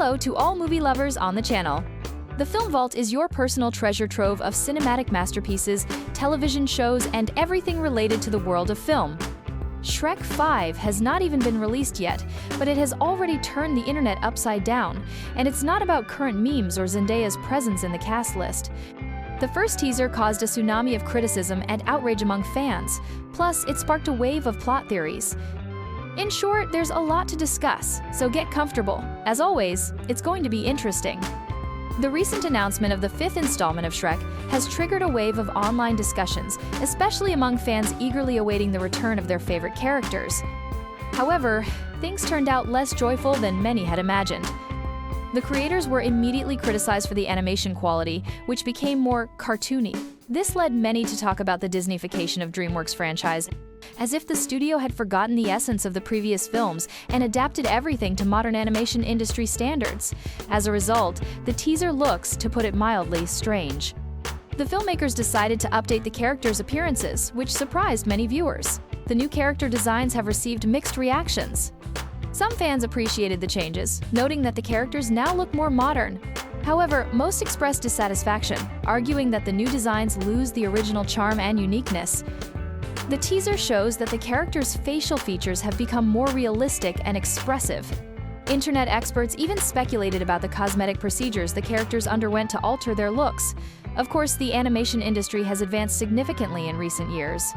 Hello to all movie lovers on the channel. The Film Vault is your personal treasure trove of cinematic masterpieces, television shows, and everything related to the world of film. Shrek 5 has not even been released yet, but it has already turned the internet upside down, and it's not about current memes or Zendaya's presence in the cast list. The first teaser caused a tsunami of criticism and outrage among fans, plus it sparked a wave of plot theories. In short, there's a lot to discuss, so get comfortable. As always, it's going to be interesting. The recent announcement of the fifth installment of Shrek has triggered a wave of online discussions, especially among fans eagerly awaiting the return of their favorite characters. However, things turned out less joyful than many had imagined. The creators were immediately criticized for the animation quality, which became more cartoony. This led many to talk about the Disneyfication of DreamWorks franchise, as if the studio had forgotten the essence of the previous films and adapted everything to modern animation industry standards. As a result, the teaser looks, to put it mildly, strange. The filmmakers decided to update the characters' appearances, which surprised many viewers. The new character designs have received mixed reactions. Some fans appreciated the changes, noting that the characters now look more modern. However, most expressed dissatisfaction, arguing that the new designs lose the original charm and uniqueness. The teaser shows that the characters' facial features have become more realistic and expressive. Internet experts even speculated about the cosmetic procedures the characters underwent to alter their looks. Of course, the animation industry has advanced significantly in recent years.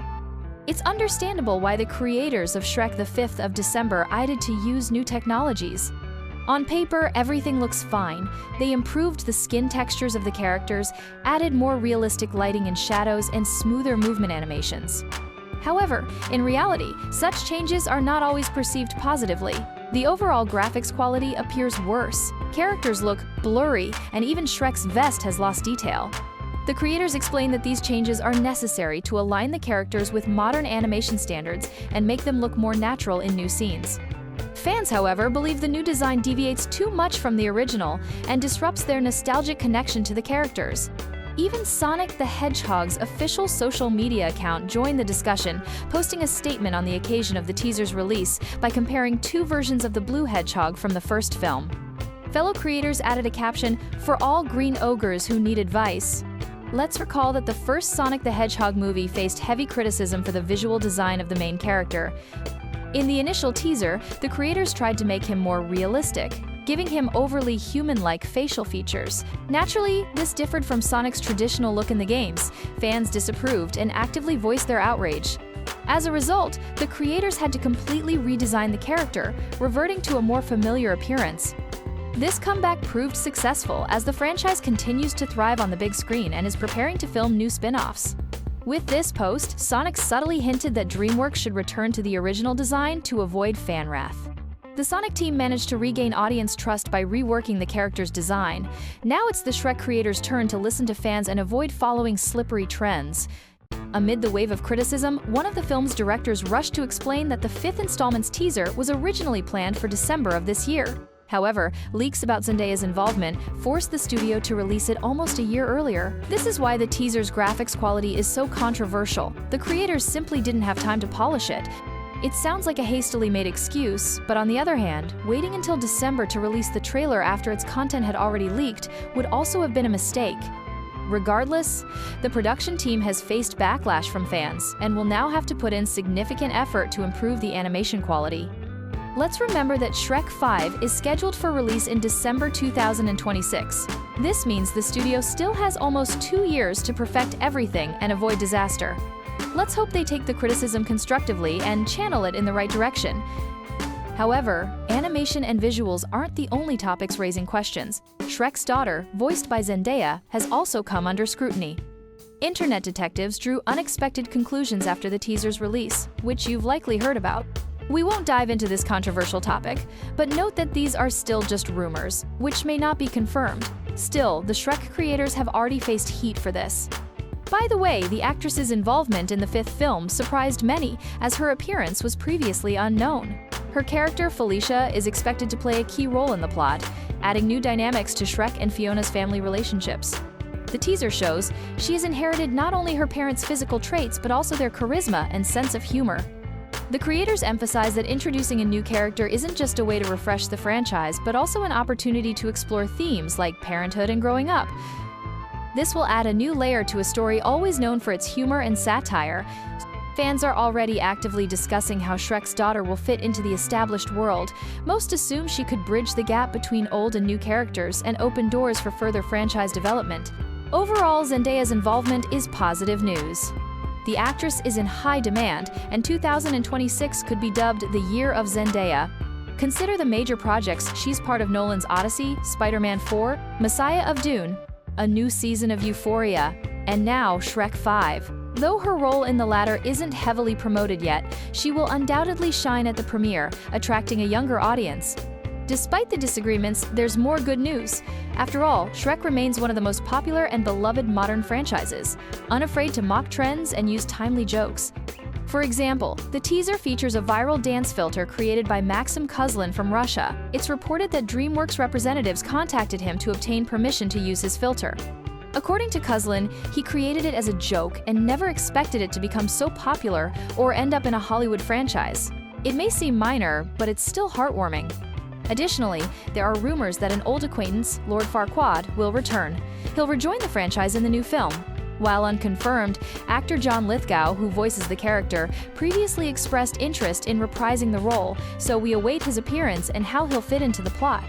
It's understandable why the creators of Shrek the 5th of December opted to use new technologies. On paper, everything looks fine. They improved the skin textures of the characters, added more realistic lighting and shadows, and smoother movement animations. However, in reality, such changes are not always perceived positively. The overall graphics quality appears worse. Characters look blurry, and even Shrek's vest has lost detail. The creators explain that these changes are necessary to align the characters with modern animation standards and make them look more natural in new scenes. Fans, however, believe the new design deviates too much from the original and disrupts their nostalgic connection to the characters. Even Sonic the Hedgehog's official social media account joined the discussion, posting a statement on the occasion of the teaser's release by comparing two versions of the blue hedgehog from the first film. Fellow creators added a caption, "For all green ogres who need advice." Let's recall that the first Sonic the Hedgehog movie faced heavy criticism for the visual design of the main character. In the initial teaser, the creators tried to make him more realistic, giving him overly human-like facial features. Naturally, this differed from Sonic's traditional look in the games. Fans disapproved and actively voiced their outrage. As a result, the creators had to completely redesign the character, reverting to a more familiar appearance. This comeback proved successful as the franchise continues to thrive on the big screen and is preparing to film new spin-offs. With this post, Sonic subtly hinted that DreamWorks should return to the original design to avoid fan wrath. The Sonic team managed to regain audience trust by reworking the character's design. Now it's the Shrek creators' turn to listen to fans and avoid following slippery trends. Amid the wave of criticism, one of the film's directors rushed to explain that the fifth installment's teaser was originally planned for December of this year. However, leaks about Zendaya's involvement forced the studio to release it almost a year earlier. This is why the teaser's graphics quality is so controversial. The creators simply didn't have time to polish it. It sounds like a hastily made excuse, but on the other hand, waiting until December to release the trailer after its content had already leaked would also have been a mistake. Regardless, the production team has faced backlash from fans and will now have to put in significant effort to improve the animation quality. Let's remember that Shrek 5 is scheduled for release in December 2026. This means the studio still has almost 2 years to perfect everything and avoid disaster. Let's hope they take the criticism constructively and channel it in the right direction. However, animation and visuals aren't the only topics raising questions. Shrek's daughter, voiced by Zendaya, has also come under scrutiny. Internet detectives drew unexpected conclusions after the teaser's release, which you've likely heard about. We won't dive into this controversial topic, but note that these are still just rumors, which may not be confirmed. Still, the Shrek creators have already faced heat for this. By the way, the actress's involvement in the fifth film surprised many, as her appearance was previously unknown. Her character, Felicia, is expected to play a key role in the plot, adding new dynamics to Shrek and Fiona's family relationships. The teaser shows she has inherited not only her parents' physical traits but also their charisma and sense of humor. The creators emphasize that introducing a new character isn't just a way to refresh the franchise, but also an opportunity to explore themes like parenthood and growing up. This will add a new layer to a story always known for its humor and satire. Fans are already actively discussing how Shrek's daughter will fit into the established world. Most assume she could bridge the gap between old and new characters and open doors for further franchise development. Overall, Zendaya's involvement is positive news. The actress is in high demand, and 2026 could be dubbed the Year of Zendaya. Consider the major projects she's part of: Nolan's Odyssey, Spider-Man 4, Messiah of Dune, a new season of Euphoria, and now Shrek 5. Though her role in the latter isn't heavily promoted yet, she will undoubtedly shine at the premiere, attracting a younger audience. Despite the disagreements, there's more good news. After all, Shrek remains one of the most popular and beloved modern franchises, unafraid to mock trends and use timely jokes. For example, the teaser features a viral dance filter created by Maxim Kuzlin from Russia. It's reported that DreamWorks representatives contacted him to obtain permission to use his filter. According to Kuzlin, he created it as a joke and never expected it to become so popular or end up in a Hollywood franchise. It may seem minor, but it's still heartwarming. Additionally, there are rumors that an old acquaintance, Lord Farquaad, will return. He'll rejoin the franchise in the new film. While unconfirmed, actor John Lithgow, who voices the character, previously expressed interest in reprising the role, so we await his appearance and how he'll fit into the plot.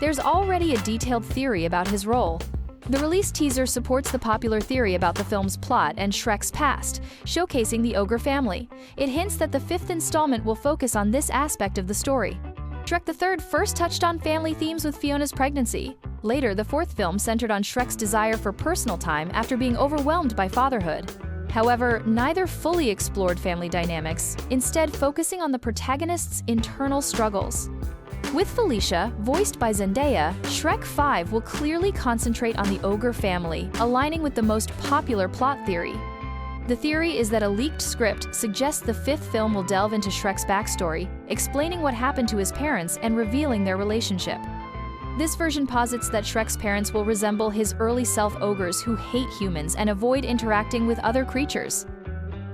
There's already a detailed theory about his role. The released teaser supports the popular theory about the film's plot and Shrek's past, showcasing the ogre family. It hints that the fifth installment will focus on this aspect of the story. Shrek III first touched on family themes with Fiona's pregnancy. Later, the fourth film centered on Shrek's desire for personal time after being overwhelmed by fatherhood. However, neither fully explored family dynamics, instead focusing on the protagonist's internal struggles. With Felicia, voiced by Zendaya, Shrek 5 will clearly concentrate on the ogre family, aligning with the most popular plot theory. The theory is that a leaked script suggests the fifth film will delve into Shrek's backstory, explaining what happened to his parents and revealing their relationship. This version posits that Shrek's parents will resemble his early self-ogres who hate humans and avoid interacting with other creatures.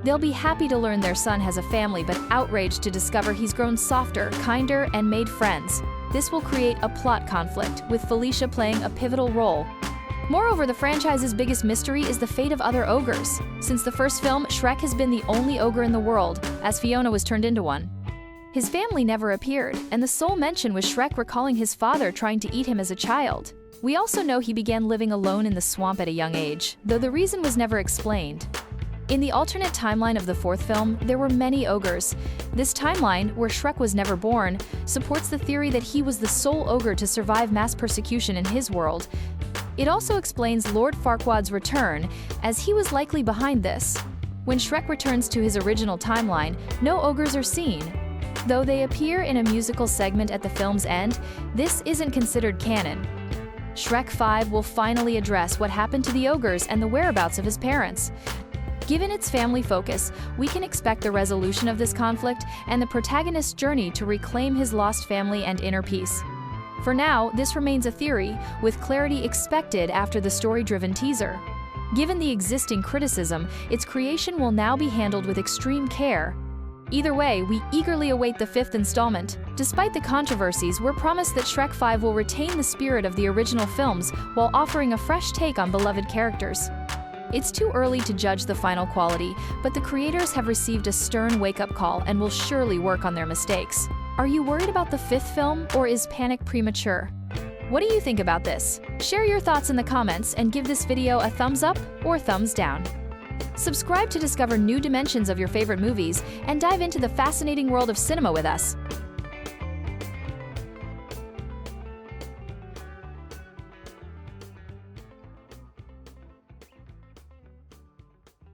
They'll be happy to learn their son has a family, but outraged to discover he's grown softer, kinder, and made friends. This will create a plot conflict, with Felicia playing a pivotal role. Moreover, the franchise's biggest mystery is the fate of other ogres. Since the first film, Shrek has been the only ogre in the world, as Fiona was turned into one. His family never appeared, and the sole mention was Shrek recalling his father trying to eat him as a child. We also know he began living alone in the swamp at a young age, though the reason was never explained. In the alternate timeline of the fourth film, there were many ogres. This timeline, where Shrek was never born, supports the theory that he was the sole ogre to survive mass persecution in his world. It also explains Lord Farquaad's return, as he was likely behind this. When Shrek returns to his original timeline, no ogres are seen. Though they appear in a musical segment at the film's end, this isn't considered canon. Shrek 5 will finally address what happened to the ogres and the whereabouts of his parents. Given its family focus, we can expect the resolution of this conflict and the protagonist's journey to reclaim his lost family and inner peace. For now, this remains a theory, with clarity expected after the story-driven teaser. Given the existing criticism, its creation will now be handled with extreme care. Either way, we eagerly await the fifth installment. Despite the controversies, we're promised that Shrek 5 will retain the spirit of the original films while offering a fresh take on beloved characters. It's too early to judge the final quality, but the creators have received a stern wake-up call and will surely work on their mistakes. Are you worried about the fifth film, or is panic premature? What do you think about this? Share your thoughts in the comments and give this video a thumbs up or thumbs down. Subscribe to discover new dimensions of your favorite movies and dive into the fascinating world of cinema with us.